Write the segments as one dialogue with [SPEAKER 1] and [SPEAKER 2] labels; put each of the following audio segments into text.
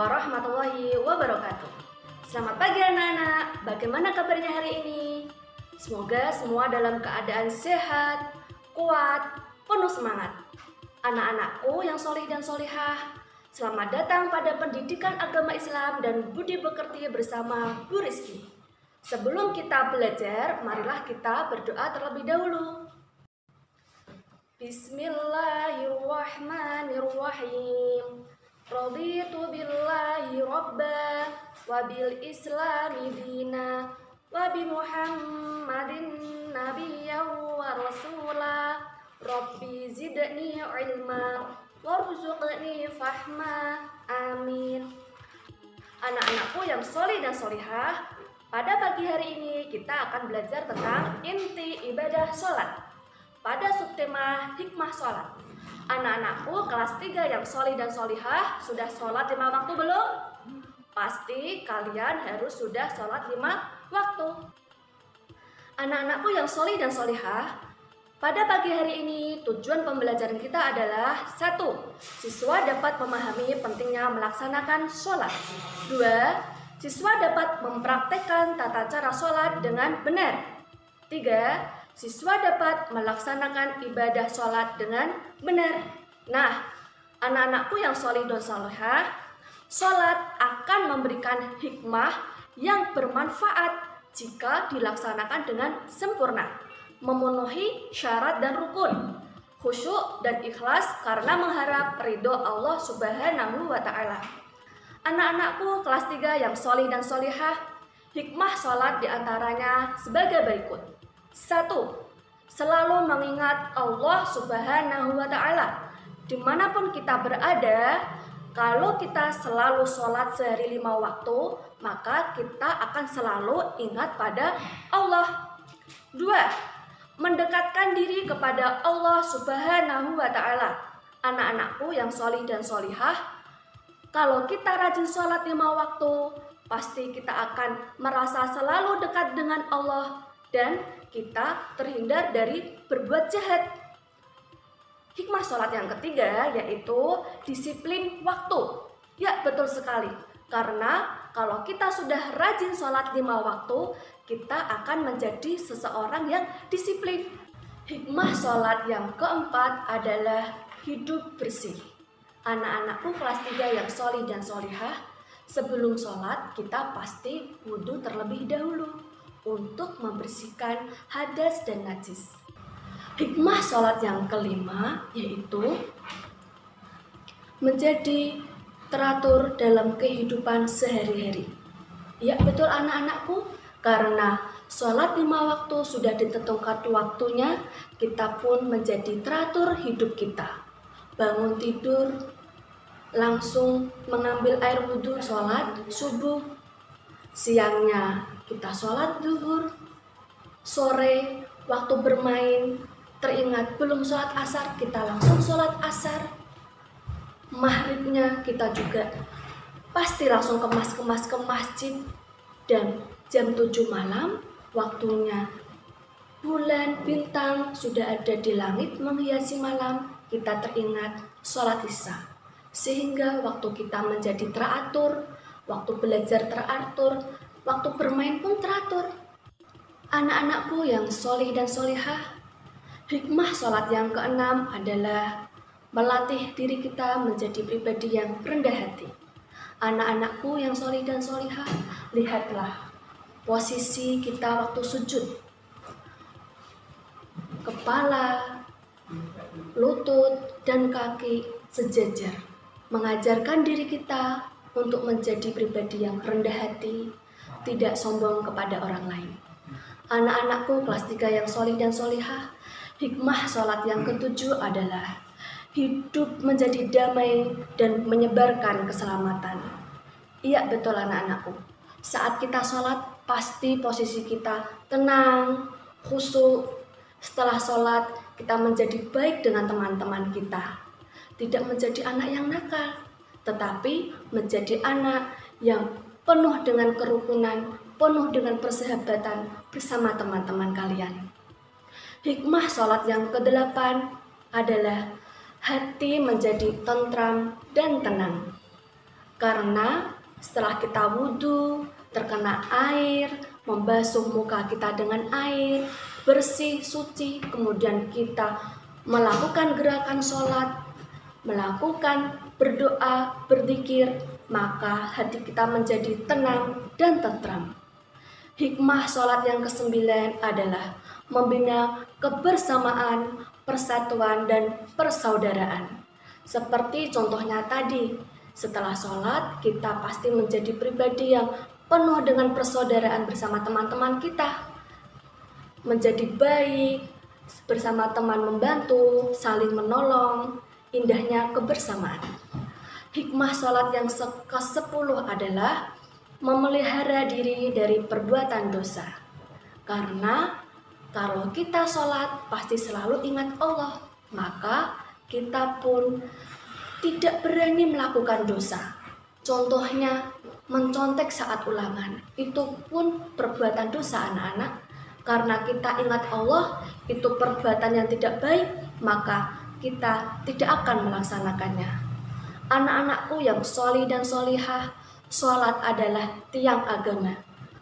[SPEAKER 1] warahmatullahi wabarakatuh. Selamat pagi anak-anak, bagaimana kabarnya hari ini? Semoga semua dalam keadaan sehat, kuat, penuh semangat. Anak-anakku yang solih dan solihah, selamat datang pada pendidikan agama Islam dan budi pekerti bersama Bu Rizky. Sebelum kita belajar, marilah kita berdoa terlebih dahulu. Bismillahirrahmanirrahim. Raditu billahi rabba wa bil islami dina wa bi Muhammadin nabiyyan wa rasula. Rabbi zidni ilma warzuqni fahma. Amin. Anak-anakku yang solih dan solihah, pada pagi hari ini kita akan belajar tentang inti ibadah sholat pada subtema hikmah sholat. Anak-anakku kelas 3 yang solih dan solihah, sudah sholat 5 waktu belum? Pasti kalian harus sudah sholat 5 waktu. Anak-anakku yang solih dan solihah, pada pagi hari ini tujuan pembelajaran kita adalah 1. Siswa dapat memahami pentingnya melaksanakan sholat. 2. Siswa dapat mempraktekkan tata cara sholat dengan benar. 3. Siswa dapat melaksanakan ibadah sholat dengan benar. Nah, anak-anakku yang solih dan solihah, sholat akan memberikan hikmah yang bermanfaat jika dilaksanakan dengan sempurna, memenuhi syarat dan rukun, khusyuk dan ikhlas karena mengharap ridho Allah Subhanahu wa Ta'ala. Anak-anakku kelas 3 yang solih dan solihah, hikmah sholat diantaranya sebagai berikut. 1. Selalu mengingat Allah Subhanahu wa Ta'ala. Dimanapun kita berada, kalau kita selalu sholat sehari 5 waktu, maka kita akan selalu ingat pada Allah. 2. Mendekatkan diri kepada Allah Subhanahu wa Ta'ala. Anak-anakku yang solih dan solihah, kalau kita rajin sholat 5 waktu, pasti kita akan merasa selalu dekat dengan Allah dan kita terhindar dari berbuat jahat. Hikmah sholat yang ketiga yaitu disiplin waktu. Ya, betul sekali. Karena kalau kita sudah rajin sholat 5 waktu, kita akan menjadi seseorang yang disiplin. Hikmah sholat yang keempat adalah hidup bersih. Anak-anakku kelas 3 yang solih dan solihah, sebelum sholat kita pasti wudhu terlebih dahulu untuk membersihkan hadas dan najis. Hikmah sholat yang kelima yaitu menjadi teratur dalam kehidupan sehari-hari. Ya, betul anak-anakku, karena sholat 5 waktu sudah ditentukan waktunya, kita pun menjadi teratur hidup kita. Bangun tidur, langsung mengambil air wudhu sholat subuh. Siangnya kita sholat zuhur. Sore waktu bermain, teringat belum sholat asar, kita langsung sholat asar. Maghribnya kita juga pasti langsung kemas-kemas ke masjid. Dan jam 7 malam waktunya bulan bintang sudah ada di langit menghiasi malam, kita teringat sholat isya. Sehingga waktu kita menjadi teratur, waktu belajar teratur, waktu bermain pun teratur. Anak-anakku yang solih dan solihah, hikmah sholat yang keenam adalah melatih diri kita menjadi pribadi yang rendah hati. Anak-anakku yang solih dan solihah, lihatlah posisi kita waktu sujud. Kepala, lutut, dan kaki sejajar, mengajarkan diri kita untuk menjadi pribadi yang rendah hati, tidak sombong kepada orang lain. Anak-anakku kelas 3 yang solih dan solihah, hikmah sholat yang ketujuh adalah hidup menjadi damai dan menyebarkan keselamatan. Iya, betul anak-anakku. Saat kita sholat, pasti posisi kita tenang, khusyuk. Setelah sholat, kita menjadi baik dengan teman-teman kita. Tidak menjadi anak yang nakal, tetapi menjadi anak yang penuh dengan kerukunan, penuh dengan persahabatan bersama teman-teman kalian. Hikmah sholat yang ke-8 adalah hati menjadi tentram dan tenang. Karena setelah kita wudhu, terkena air, membasuh muka kita dengan air, bersih, suci, kemudian kita melakukan gerakan sholat, melakukan berdoa, berzikir, maka hati kita menjadi tenang dan tentram. Hikmah sholat yang kesembilan adalah membina kebersamaan, persatuan, dan persaudaraan. Seperti contohnya tadi, setelah sholat kita pasti menjadi pribadi yang penuh dengan persaudaraan bersama teman-teman kita. Menjadi baik, bersama teman membantu, saling menolong, indahnya kebersamaan. Hikmah sholat yang ke-10 adalah memelihara diri dari perbuatan dosa. Karena kalau kita sholat pasti selalu ingat Allah, maka kita pun tidak berani melakukan dosa. Contohnya mencontek saat ulangan, itu pun perbuatan dosa anak-anak. Karena kita ingat Allah, itu perbuatan yang tidak baik, maka kita tidak akan melaksanakannya. Anak-anakku yang sholih dan sholihah, sholat adalah tiang agama.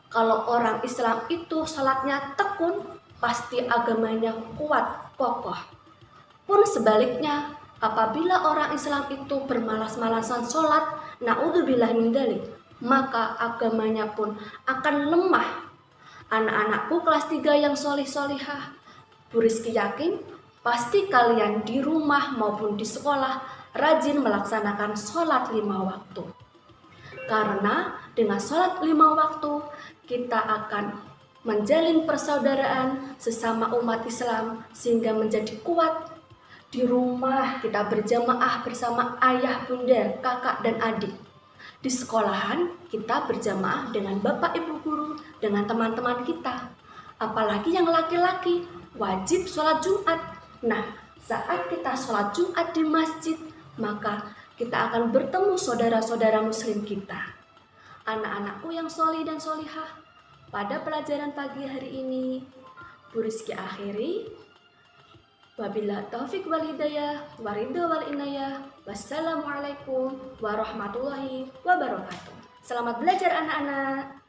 [SPEAKER 1] Kalau orang Islam itu sholatnya tekun, pasti agamanya kuat, kokoh. Pun sebaliknya, apabila orang Islam itu bermalas-malasan sholat, na'udzubillah min dzalik, maka agamanya pun akan lemah. Anak-anakku kelas 3 yang sholih-sholihah, Bu Rizky yakin pasti kalian di rumah maupun di sekolah rajin melaksanakan sholat 5 waktu. Karena dengan sholat 5 waktu, kita akan menjalin persaudaraan sesama umat Islam sehingga menjadi kuat. Di rumah kita berjamaah bersama ayah, bunda, kakak, dan adik. Di sekolahan kita berjamaah dengan bapak ibu guru, dengan teman-teman kita. Apalagi yang laki-laki wajib sholat Jumat. Nah, saat kita sholat Jumat di masjid, maka kita akan bertemu saudara-saudara muslim kita. Anak-anakku yang sholih dan sholihah, pada pelajaran pagi hari ini Bu Rizky akhiri. Wabillahi taufik wal hidayah, waridho wal inayah. Wassalamualaikum warahmatullahi wabarakatuh. Selamat belajar anak-anak.